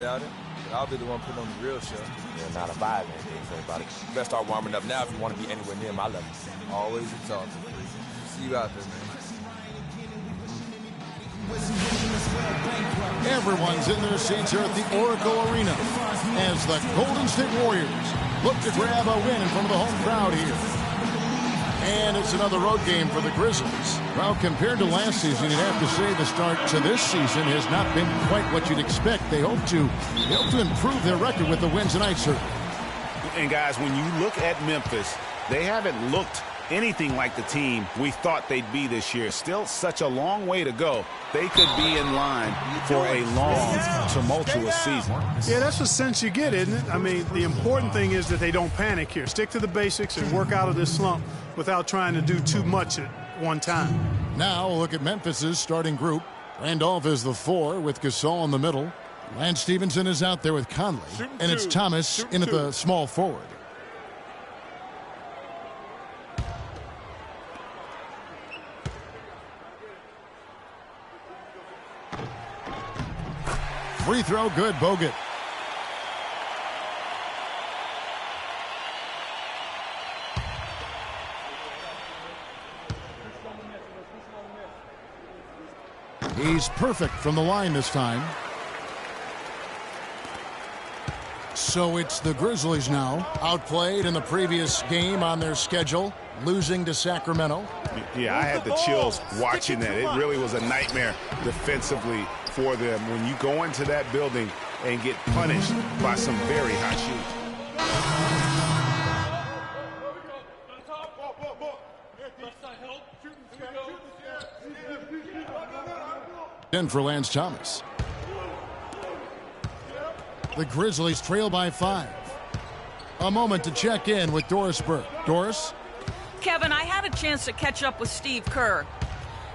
About it. I'll be the one putting on the real show. You're not a vibe, man. Say about it. You better start warming up now if you want to be anywhere near my level. Always a talking. See you out there, man. Everyone's in their seats here at the Oracle Arena as the Golden State Warriors look to grab a win in front of the home crowd here. And it's another road game for the Grizzlies. Well, compared to last season, you'd have to say the start to this season has not been quite what you'd expect. They hope to improve their record with the win tonight, sir. And, guys, when you look at Memphis, they haven't looked anything like the team we thought they'd be this year. Still such a long way to go. They could be in line for a long, tumultuous season. Yeah, that's the sense you get, isn't it? I mean, the important thing is that they don't panic here. Stick to the basics and work out of this slump without trying to do too much at one time. Now look at Memphis's starting group. Randolph is the 4 with Gasol in the middle. Lance Stevenson is out there with Conley. And it's Thomas in at the small forward. Free throw good, Bogut. He's perfect from the line this time. So it's the Grizzlies now, outplayed in the previous game on their schedule, losing to Sacramento. Yeah, I had the chills watching that. It really was a nightmare defensively for them when you go into that building and get punished by some very hot shooting. In for Lance Thomas. The Grizzlies trail by 5. A moment to check in with Doris Burke. Doris? Kevin, I had a chance to catch up with Steve Kerr.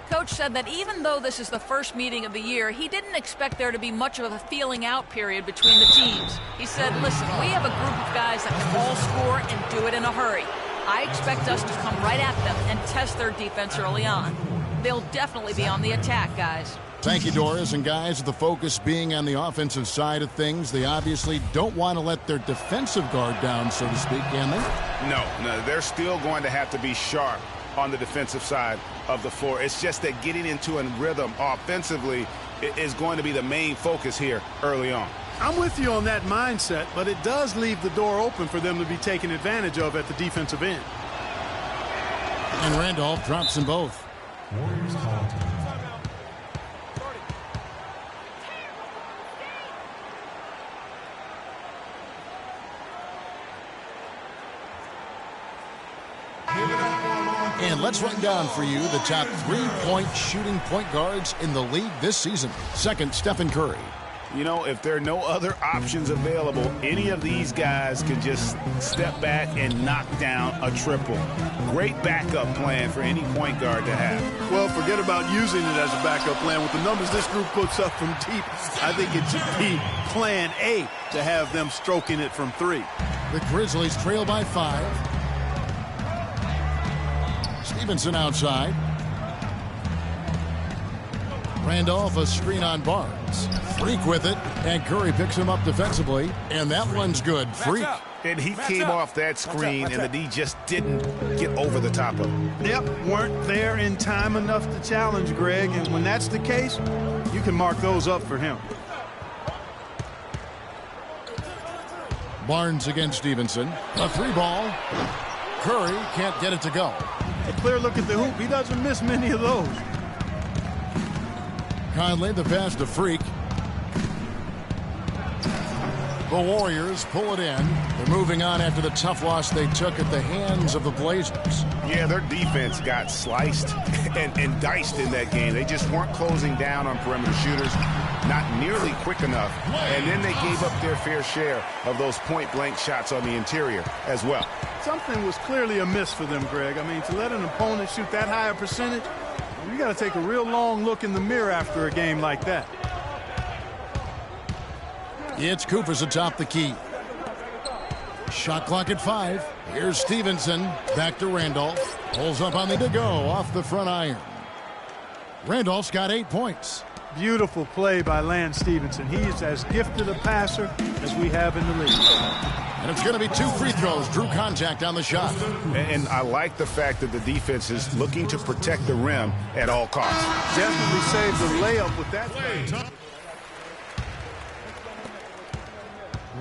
Coach said that even though this is the first meeting of the year, he didn't expect there to be much of a feeling out period between the teams. He said, listen, we have a group of guys that can all score and do it in a hurry. I expect us to come right at them and test their defense early on. They'll definitely be on the attack, guys. Thank you, Doris. And guys, the focus being on the offensive side of things, they obviously don't want to let their defensive guard down, so to speak, can they? No, they're still going to have to be sharp on the defensive side of the floor. It's just that getting into a rhythm offensively is going to be the main focus here early on. I'm with you on that mindset, but it does leave the door open for them to be taken advantage of at the defensive end. And Randolph drops them both. Warriors call time. And let's run down for you the top 3-point shooting point guards in the league this season. Second, Stephen Curry. You know, if there are no other options available, any of these guys can just step back and knock down a triple. Great backup plan for any point guard to have. Well, forget about using it as a backup plan. With the numbers this group puts up from deep, I think it should be plan A to have them stroking it from 3. The Grizzlies trail by 5. Stevenson outside. Randolph a screen on Barnes. Freak with it, and Curry picks him up defensively, and that one's good. Freak. And he came off that screen, and the D just didn't get over the top of him. Yep, weren't there in time enough to challenge Greg, and when that's the case, you can mark those up for him. Barnes against Stevenson. A 3-ball. Curry can't get it to go. A clear look at the hoop. He doesn't miss many of those. Conley the pass to Freak. The Warriors pull it in. They're moving on after the tough loss they took at the hands of the Blazers. Yeah, their defense got sliced and diced in that game. They just weren't closing down on perimeter shooters, not nearly quick enough. And then they gave up their fair share of those point-blank shots on the interior as well. Something was clearly amiss for them, Greg. I mean, to let an opponent shoot that high a percentage, you got to take a real long look in the mirror after a game like that. It's Cooper's atop the key. Shot clock at 5. Here's Stevenson. Back to Randolph. Pulls up on the to go off the front iron. Randolph's got 8 points. Beautiful play by Lance Stevenson. He is as gifted a passer as we have in the league. And it's going to be 2 free throws. Drew contact on the shot. And I like the fact that the defense is looking to protect the rim at all costs. Definitely saved the layup with that play.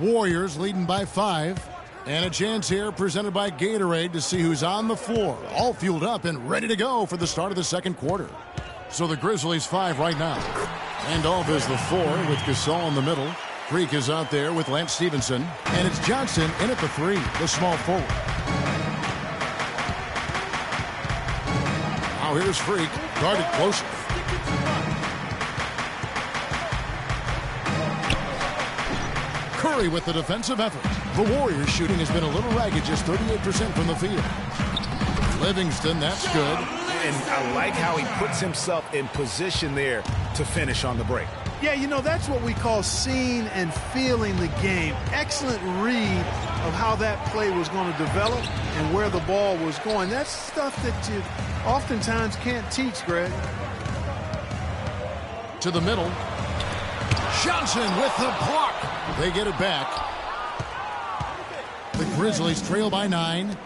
Warriors leading by 5. And a chance here presented by Gatorade to see who's on the floor. All fueled up and ready to go for the start of the second quarter. So the Grizzlies 5 right now. Randolph is the 4 with Gasol in the middle. Freak is out there with Lance Stevenson. And it's Johnson in at the 3, the small forward. Now here's Freak, guarded closely. Curry with the defensive effort. The Warriors shooting has been a little ragged, just 38% from the field. Livingston, that's good. And I like how he puts himself in position there to finish on the break. Yeah, you know, that's what we call seeing and feeling the game. Excellent read of how that play was going to develop and where the ball was going. That's stuff that you oftentimes can't teach, Greg. To the middle. Johnson with the block. They get it back. The Grizzlies trail by 9.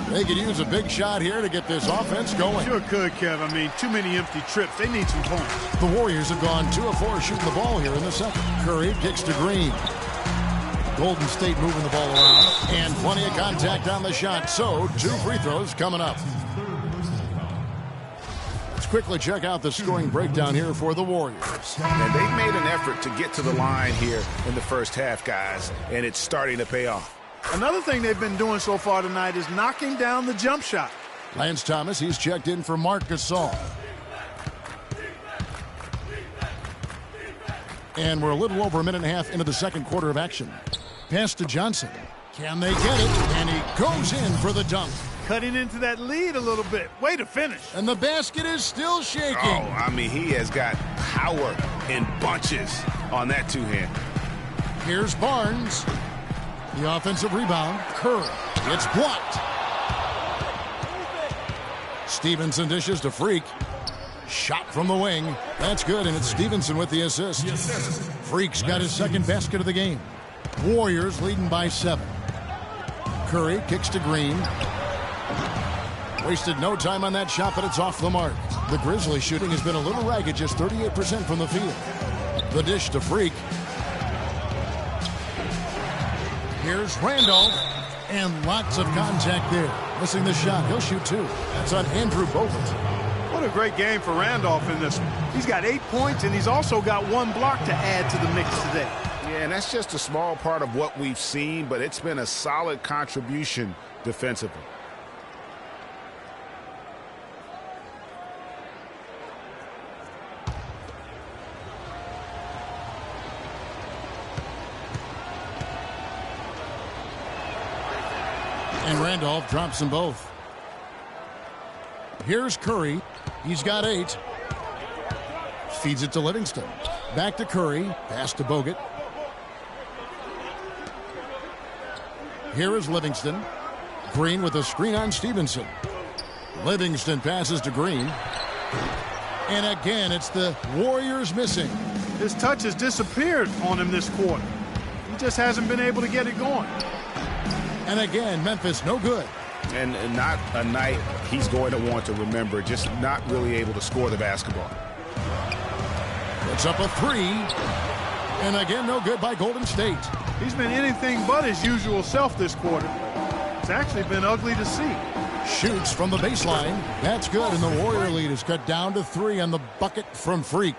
They could use a big shot here to get this offense going. Sure could, Kev. I mean, too many empty trips. They need some points. The Warriors have gone 2 of 4 shooting the ball here in the second. Curry kicks to Green. Golden State moving the ball around. And plenty of contact on the shot. So 2 free throws coming up. Let's quickly check out the scoring breakdown here for the Warriors. And they've made an effort to get to the line here in the first half, guys. And it's starting to pay off. Another thing they've been doing so far tonight is knocking down the jump shot. Lance Thomas, he's checked in for Marc Gasol. And we're a little over a minute and a half into the second quarter of action. Pass to Johnson. Can they get it? And he goes in for the dunk. Cutting into that lead a little bit. Way to finish. And the basket is still shaking. Oh, I mean, he has got power in bunches on that two-hand. Here's Barnes. The offensive rebound. Curry. It's blocked. Stevenson dishes to Freak. Shot from the wing. That's good, and it's Stevenson with the assist. Freak's got his second basket of the game. Warriors leading by 7. Curry kicks to Green. Wasted no time on that shot, but it's off the mark. The Grizzlies shooting has been a little ragged, just 38% from the field. The dish to Freak. Here's Randolph, and lots of contact there. Missing the shot. He'll shoot 2. That's on Andrew Bogut. What a great game for Randolph in this one. He's got 8 points, and he's also got 1 block to add to the mix today. Yeah, and that's just a small part of what we've seen, but it's been a solid contribution defensively. And Randolph drops them both. Here's Curry. He's got 8. Feeds it to Livingston. Back to Curry. Pass to Bogut. Here is Livingston. Green with a screen on Stevenson. Livingston passes to Green. And again, it's the Warriors missing. His touch has disappeared on him this quarter. He just hasn't been able to get it going. And again, Memphis no good. And not a night he's going to want to remember, just not really able to score the basketball. Puts up a 3. And again, no good by Golden State. He's been anything but his usual self this quarter. It's actually been ugly to see. Shoots from the baseline. That's good, and the Warrior lead is cut down to 3 on the bucket from Freak.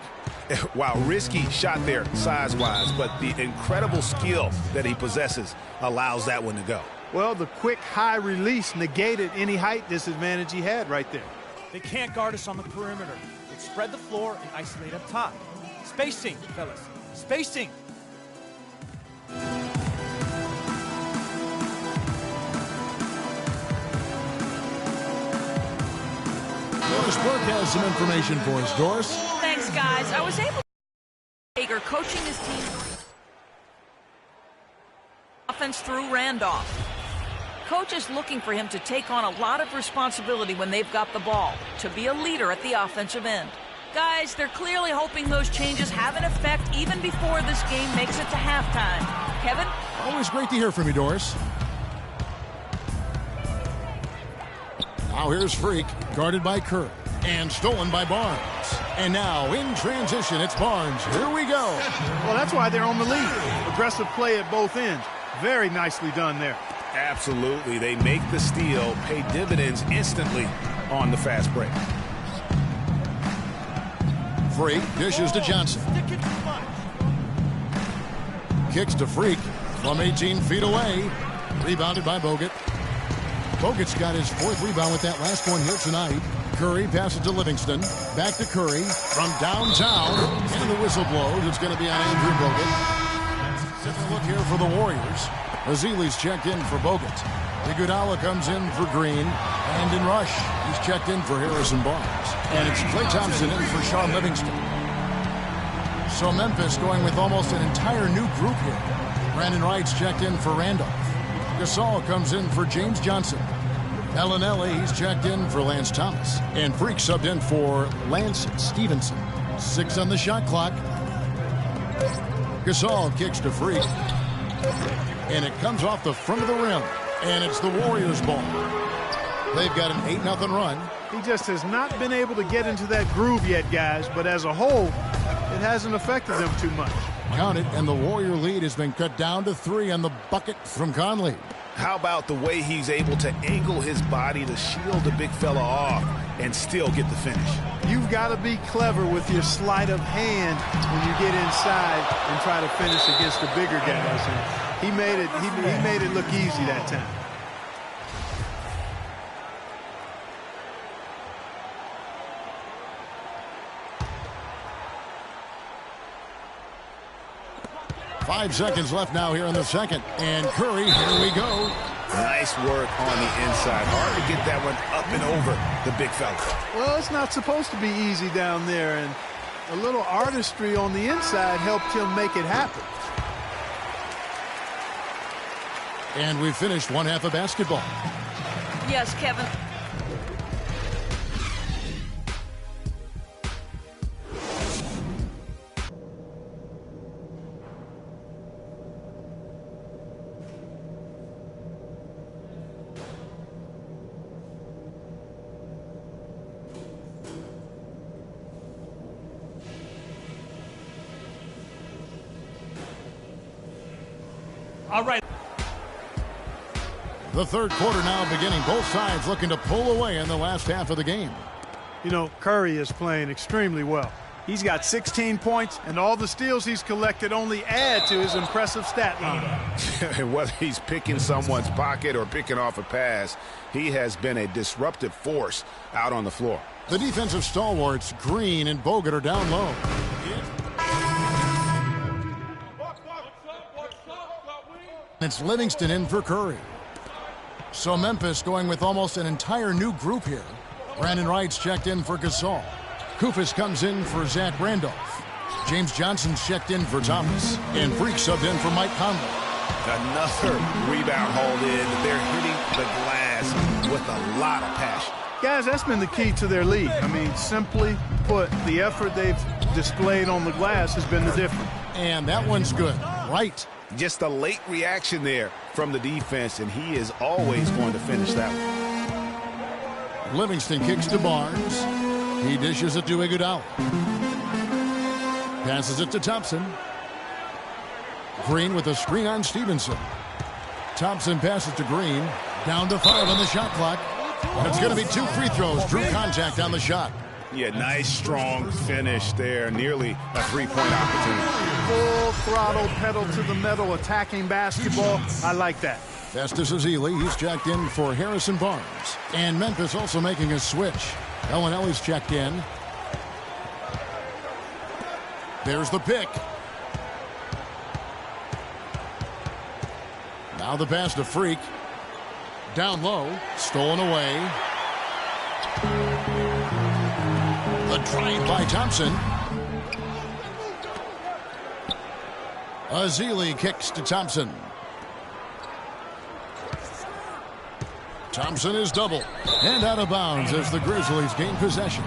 Wow, risky shot there size-wise, but the incredible skill that he possesses allows that one to go. Well, the quick high release negated any height disadvantage he had right there. They can't guard us on the perimeter. Let's spread the floor and isolate up top. Spacing, fellas. Spacing. Doris Burke has some information for us. Doris? Thanks, guys. I was able to Hager coaching his team offense through Randolph. Coach is looking for him to take on a lot of responsibility when they've got the ball, to be a leader at the offensive end. Guys, they're clearly hoping those changes have an effect even before this game makes it to halftime. Kevin? Always great to hear from you, Doris. Now here's Freak, guarded by Kerr, and stolen by Barnes. And now in transition, it's Barnes. Here we go. Well, that's why they're on the lead. Aggressive play at both ends. Very nicely done there. Absolutely. They make the steal, pay dividends instantly on the fast break. Freak dishes to Johnson. Kicks to Freak from 18 feet away. Rebounded by Bogut. Bogut's got his 4th rebound with that last one here tonight. Curry passes to Livingston. Back to Curry from downtown. And the whistle blows. It's going to be on Andrew Bogut. Take a look here for the Warriors. Ajezzy's checked in for Bogut. Iguodala comes in for Green. And in rush, he's checked in for Harrison Barnes. And it's Klay Thompson in for Sean Livingston. So Memphis going with almost an entire new group here. Brandon Wright's checked in for Randolph. Gasol comes in for James Johnson. Bellinelli, he's checked in for Lance Thomas. And Freak subbed in for Lance Stevenson. 6 on the shot clock. Gasol kicks to Freak. And it comes off the front of the rim. And it's the Warriors' ball. They've got an 8-0 run. He just has not been able to get into that groove yet, guys. But as a whole, it hasn't affected them too much. Count it, and the Warrior lead has been cut down to 3 on the bucket from Conley. How about the way he's able to angle his body to shield the big fella off and still get the finish? You've got to be clever with your sleight of hand when you get inside and try to finish against the bigger guys. And he made it look easy that time. Five seconds left now here in the second. And Curry, here we go. Nice work on the inside. Hard to get that one up and over the big fella. Well, it's not supposed to be easy down there, and a little artistry on the inside helped him make it happen. And we finished one half of basketball. Yes, Kevin. All right. The third quarter now beginning. Both sides looking to pull away in the last half of the game. You know, Curry is playing extremely well. He's got 16 points, and all the steals he's collected only add to his impressive stat line. Whether he's picking someone's pocket or picking off a pass, he has been a disruptive force out on the floor. The defensive stalwarts, Green and Bogut, are down low. It's Livingston in for Curry. So Memphis going with almost an entire new group here. Brandon Wright's checked in for Gasol. Kufis comes in for Zach Randolph. James Johnson's checked in for Thomas. And Freak subbed in for Mike Conley. Another rebound hauled in. They're hitting the glass with a lot of passion. Guys, that's been the key to their lead. I mean, simply put, the effort they've displayed on the glass has been the difference. And that one's good. Right. Just a late reaction there from the defense, and he is always going to finish that one. Livingston kicks to Barnes. He dishes it to Iguodala. Passes it to Thompson. Green with a screen on Stevenson. Thompson passes to Green. Down to 5 on the shot clock. And it's going to be 2 free throws. Drew contact on the shot. Yeah, nice, strong finish there. Nearly a 3-point opportunity. Full throttle, pedal to the metal, attacking basketball. I like that. Festus Ezeli, he's checked in for Harrison Barnes. And Memphis also making a switch. Bellinelli's checked in. There's the pick. Now the pass to Freak. Down low, stolen away. The drive by Thompson. Ezeli kicks to Thompson. Thompson is double and out of bounds as the Grizzlies gain possession.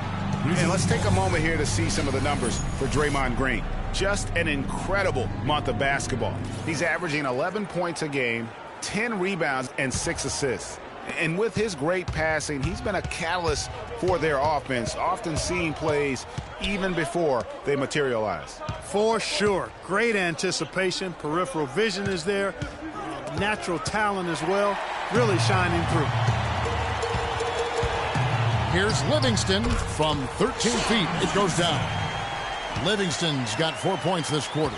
And let's take a moment here to see some of the numbers for Draymond Green. Just an incredible month of basketball. He's averaging 11 points a game, 10 rebounds, and 6 assists. And with his great passing, he's been a catalyst for their offense, often seeing plays even before they materialize. For sure. Great anticipation. Peripheral vision is there. Natural talent as well. Really shining through. Here's Livingston from 13 feet. It goes down. Livingston's got 4 points this quarter.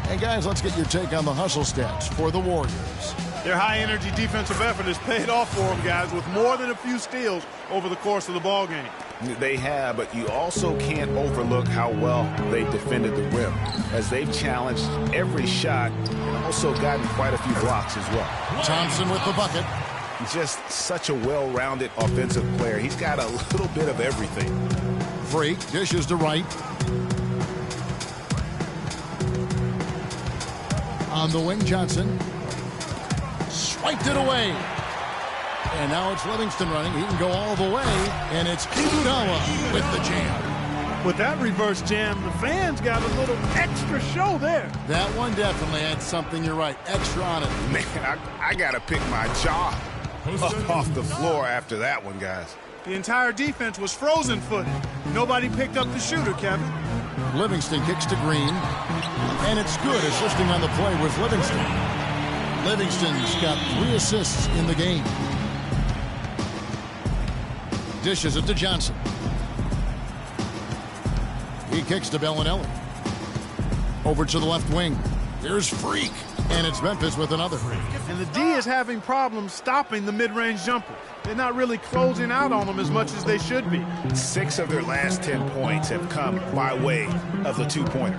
And guys, let's get your take on the hustle stats for the Warriors. Their high-energy defensive effort has paid off for them, guys, with more than a few steals over the course of the ball game. They have, but you also can't overlook how well they've defended the rim, as they've challenged every shot and also gotten quite a few blocks as well. Thompson with the bucket. Just such a well-rounded offensive player. He's got a little bit of everything. Freak dishes to Wright. On the wing, Johnson. Swiped it away. And now it's Livingston running. He can go all the way. And it's Iguodala with the jam. With that reverse jam, the fans got a little extra show there. That one definitely had something, you're right, extra on it. Man, I got to pick my jaw off the floor after that one, guys. The entire defense was frozen-footed. Nobody picked up the shooter, Kevin. Livingston kicks to Green. And it's good. Assisting on the play was Livingston. Livingston's got 3 assists in the game. Dishes it to Johnson. He kicks to Bellinelli. Over to the left wing. Here's Freak. And it's Memphis with another. And the D is having problems stopping the mid-range jumper. They're not really closing out on them as much as they should be. 6 of their last 10 points have come by way of the two-pointer.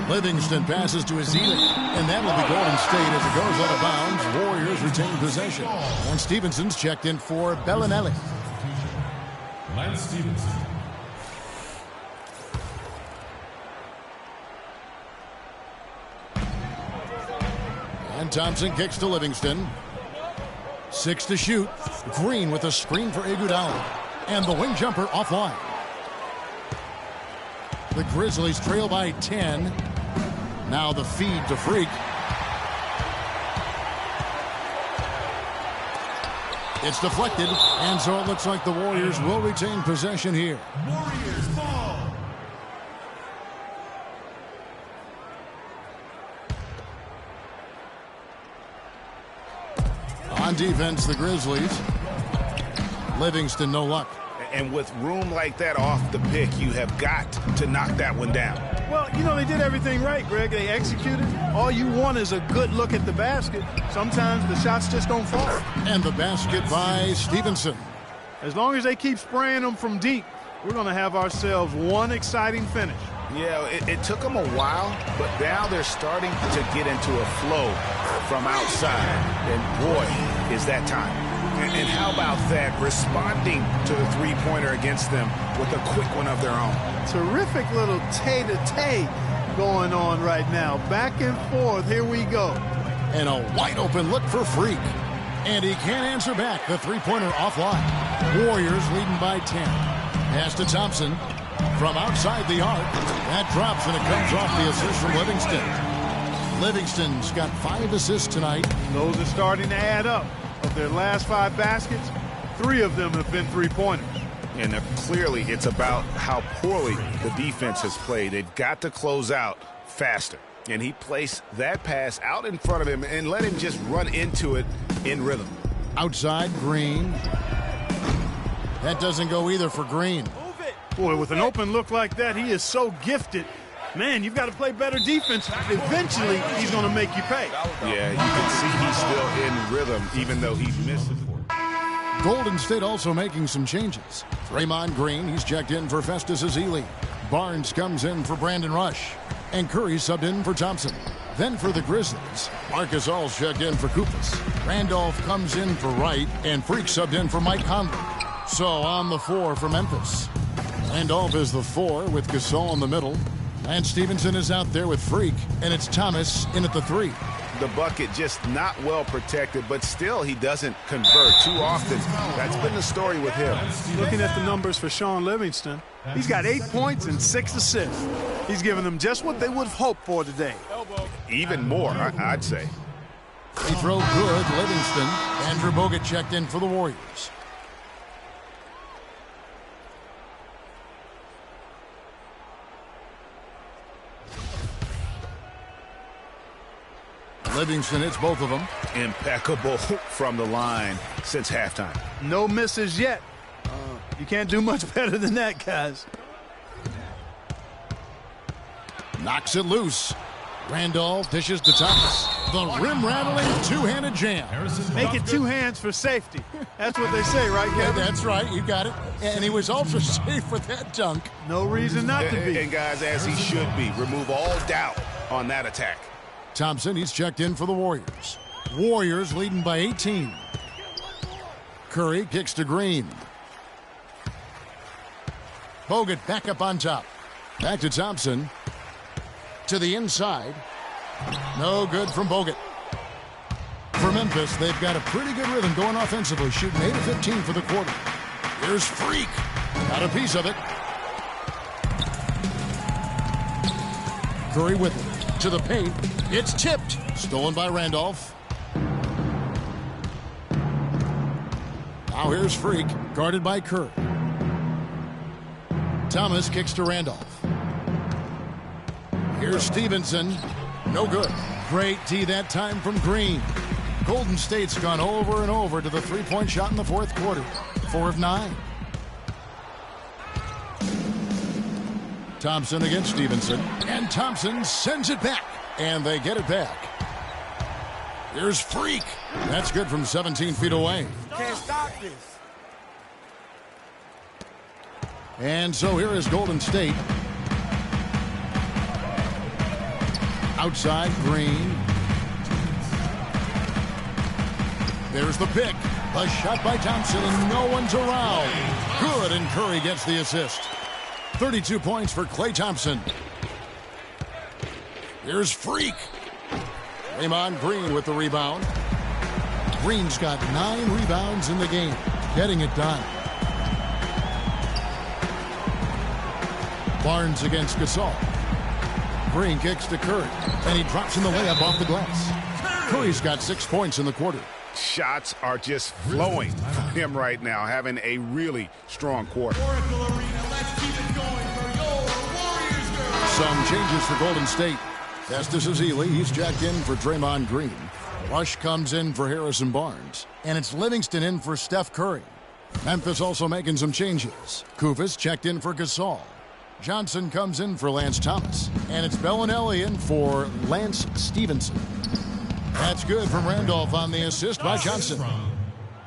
Livingston passes to Ajezzy, and that will be Golden State as it goes out of bounds. Warriors retain possession. And Stevenson's checked in for Bellinelli. Lance Stevenson. And Thompson kicks to Livingston. 6 to shoot. Green with a screen for Iguodala. And the wing jumper offline. The Grizzlies trail by 10. Now the feed to Freak. It's deflected, and so it looks like the Warriors will retain possession here. Warriors ball. On defense, the Grizzlies. Livingston, no luck. And with room like that off the pick, you have got to knock that one down. Well, you know, they did everything right, Greg. They executed. All you want is a good look at the basket. Sometimes the shots just don't fall. And the basket by Stevenson. As long as they keep spraying them from deep, we're going to have ourselves one exciting finish. Yeah, it took them a while, but now they're starting to get into a flow from outside. And boy, is that time. And how about that, responding to the three-pointer against them with a quick one of their own. Terrific little tay-to-tay going on right now. Back and forth, here we go. And a wide-open look for Freak. And he can't answer back. The three-pointer offline. Warriors leading by 10. Pass to Thompson. From outside the arc. That drops, and it comes off the assist from Livingston. Livingston's got 5 assists tonight. Those are starting to add up. Of their last 5 baskets, 3 of them have been three-pointers. And clearly it's about how poorly the defense has played. They've got to close out faster. And he placed that pass out in front of him and let him just run into it in rhythm. Outside, Green. That doesn't go either for Green. Boy, with an open look like that, he is so gifted. Man, you've got to play better defense. Eventually, he's going to make you pay. Yeah, you can see he's still in rhythm, even though he misses. Golden State also making some changes. Draymond Green, he's checked in for Festus Ezeli. Barnes comes in for Brandon Rush. And Curry subbed in for Thompson. Then for the Grizzlies, Marcus All's checked in for Koufos. Randolph comes in for Wright, and Freak subbed in for Mike Conley. So on the 4 for Memphis. Randolph is the 4 with Gasol in the middle. And Stevenson is out there with Freak, and it's Thomas in at the 3. the bucket, just not well protected, but still he doesn't convert too often. That's been the story with him. Looking at the numbers for Sean Livingston, he's got 8 points and 6 assists. He's given them just what they would have hoped for today. Even more, I'd say. Free throw good, Livingston. Andrew Bogut checked in for the Warriors. Livingston hits both of them. Impeccable from the line since halftime. No misses yet. You can't do much better than that, guys. Knocks it loose. Randolph dishes to Thomas. The rim-rattling two-handed jam. Make it 2 hands for safety. That's what they say, right, Kevin? Yeah, that's right. You got it. And he was also safe with that dunk. No reason not to be. And guys, as he should be. Remove all doubt on that attack. Thompson, he's checked in for the Warriors. Warriors leading by 18. Curry kicks to Green. Bogut back up on top. Back to Thompson. To the inside. No good from Bogut. For Memphis, they've got a pretty good rhythm going offensively, shooting 8 of 15 for the quarter. Here's Freak. Got a piece of it. Curry with it. To the paint. It's tipped. Stolen by Randolph. Now here's Freak. Guarded by Curry. Thomas kicks to Randolph. Here's Stevenson. No good. Great D that time from Green. Golden State's gone over and over to the three-point shot in the fourth quarter. 4 of 9. Thompson against Stevenson. And Thompson sends it back. And they get it back. Here's Freak. That's good from 17 feet away. Can't stop this. And so here is Golden State. Outside, Green. There's the pick. A shot by Thompson, and no one's around. Good, and Curry gets the assist. 32 points for Klay Thompson. Here's Freak. Draymond Green with the rebound. Green's got 9 rebounds in the game. Getting it done. Barnes against Gasol. Green kicks to Curry, and he drops in the layup off the glass. Curry's got 6 points in the quarter. Shots are just flowing from him right now, having a really strong quarter. Some changes for Golden State. Festus Ezeli, he's checked in for Draymond Green. Rush comes in for Harrison Barnes. And it's Livingston in for Steph Curry. Memphis also making some changes. Kufis checked in for Gasol. Johnson comes in for Lance Thomas. And it's Bellinelli in for Lance Stevenson. That's good from Randolph on the assist by Johnson.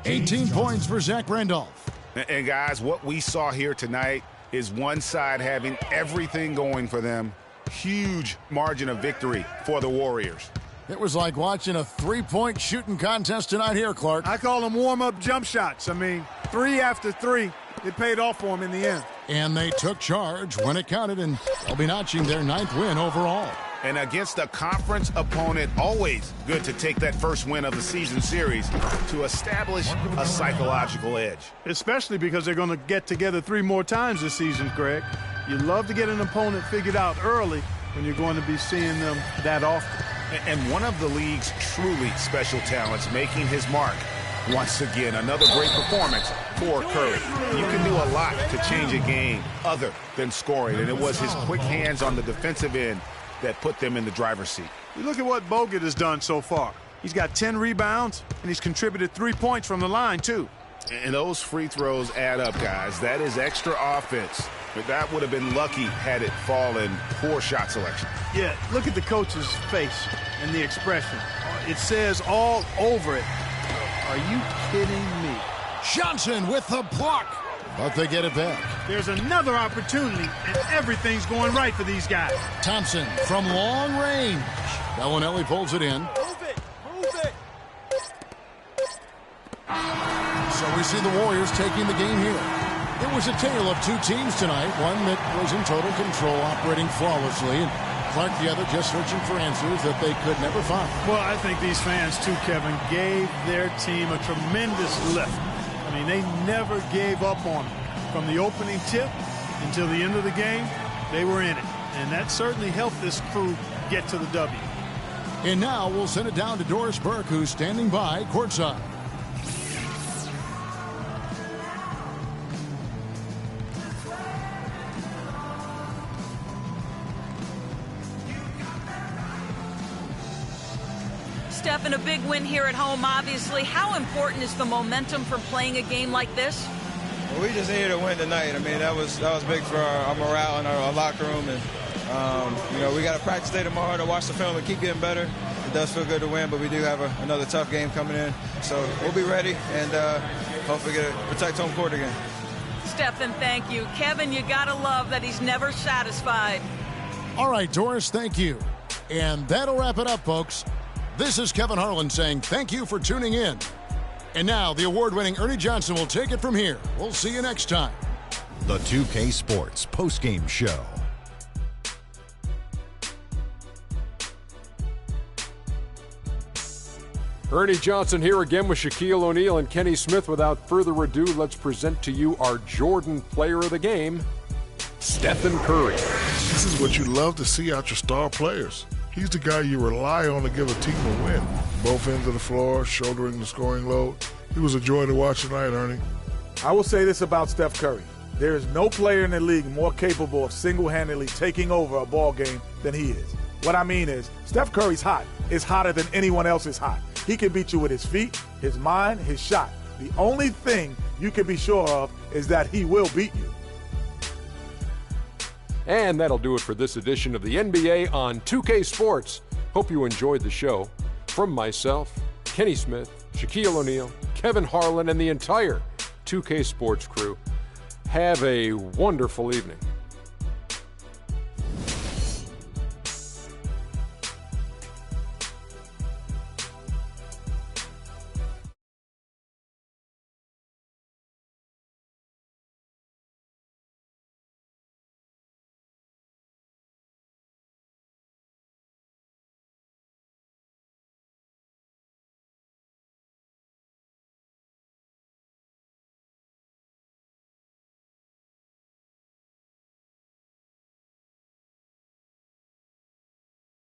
18 points for Zach Randolph. And guys, what we saw here tonight is one side having everything going for them. Huge margin of victory for the Warriors. It was like watching a three-point shooting contest tonight here, Clark. I call them warm-up jump shots. I mean, 3 after 3, it paid off for them in the end. And they took charge when it counted, and they'll be notching their 9th win overall. And against a conference opponent, always good to take that first win of the season series to establish a psychological edge. Especially because they're going to get together 3 more times this season, Greg. You love to get an opponent figured out early when you're going to be seeing them that often. And one of the league's truly special talents making his mark. Once again, another great performance for Curry. You can do a lot to change a game other than scoring, and it was his quick hands on the defensive end that put them in the driver's seat. You look at what Bogut has done so far. He's got 10 rebounds, and he's contributed 3 points from the line, too. And those free throws add up, guys. That is extra offense. But that would have been lucky had it fallen. Poor shot selection. Yeah, look at the coach's face and the expression. It says all over it, "Are you kidding me?" Johnson with the block, but they get it back. There's another opportunity, and everything's going right for these guys. Thompson from long range. Bellinelli pulls it in. Move it! Move it! So we see the Warriors taking the game here. It was a tale of 2 teams tonight, one that was in total control, operating flawlessly, and Clark the other, just searching for answers that they could never find. Well, I think these fans, too, Kevin, gave their team a tremendous lift. I mean, they never gave up on them. From the opening tip until the end of the game, they were in it. And that certainly helped this crew get to the W. And now we'll send it down to Doris Burke, who's standing by courtside. Stephen, a big win here at home, obviously. How important is the momentum for playing a game like this? Well, we just needed to win tonight. I mean, that was big for our morale in our locker room. And, you know, we got to practice today tomorrow to watch the film and keep getting better. It does feel good to win, but we do have another tough game coming in. So we'll be ready and hopefully protect home court again. Stephen, thank you. Kevin, you got to love that he's never satisfied. All right, Doris, thank you. And that'll wrap it up, folks. This is Kevin Harlan saying thank you for tuning in. And now the award-winning Ernie Johnson will take it from here. We'll see you next time. The 2K Sports postgame show. Ernie Johnson here again with Shaquille O'Neal and Kenny Smith. Without further ado, let's present to you our Jordan Player of the Game, Stephen Curry. This is what you love to see out your star players. He's the guy you rely on to give a team a win. Both ends of the floor, shouldering the scoring load. He was a joy to watch tonight, Ernie. I will say this about Steph Curry. There is no player in the league more capable of single-handedly taking over a ball game than he is. What I mean is, Steph Curry's hot. Is hotter than anyone else is hot. He can beat you with his feet, his mind, his shot. The only thing you can be sure of is that he will beat you. And that'll do it for this edition of the NBA on 2K Sports. Hope you enjoyed the show. From myself, Kenny Smith, Shaquille O'Neal, Kevin Harlan, and the entire 2K Sports crew, have a wonderful evening.